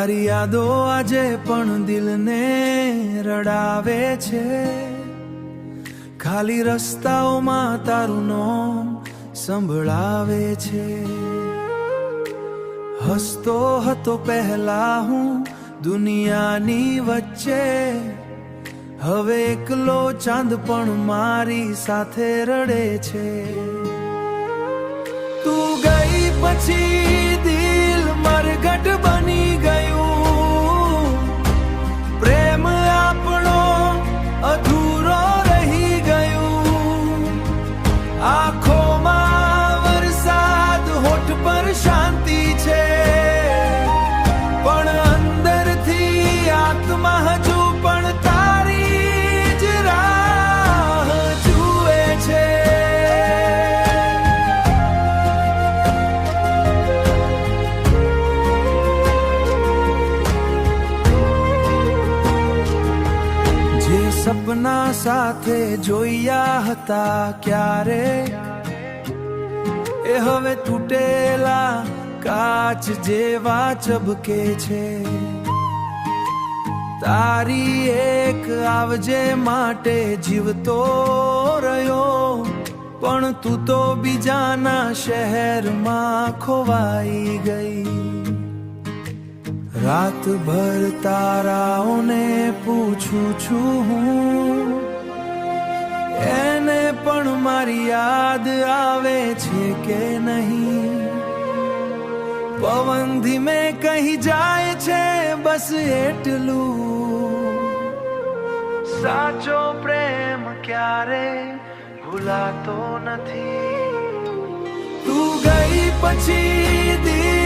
તારી યાદો આજે પણ દિલને રડાવે છે. ખાલી રસ્તાઓમાં તારું નામ સંભળાવે છે. હસતો હતો પહેલા હું દુનિયાની વચ્ચે, હવે એકલો ચાંદ પણ મારી સાથે રડે છે. તું ગઈ પછી દિલ મરઘટ બની ગયું, પ્રેમ આપણો અધૂરો રહી ગયું. આંખોમાં વરસાદ, હોઠ પર શાંતિ છે, પણ અંદરથી આત્મા હજુ પણ તારી જ રાહ જુએ છે. જે સપના સાથે જોયા હતા ક્યારે, એ હવે તૂટેલા કાચ જેવા ચબકે છે. તારી એક આવજે માટે જીવતો રહ્યો, પણ તું તો બીજાના શહેરમાં ખોવાઈ ગઈ. રાતભર તારાઓને પૂછું છું હું, એને પણ મારી યાદ આવે છે કે નહીં. પવન ધીમે કહી જાય છે બસ એટલું, સાચો પ્રેમ ક્યારે ભૂલાતો નથી. તું ગઈ પછી દિલ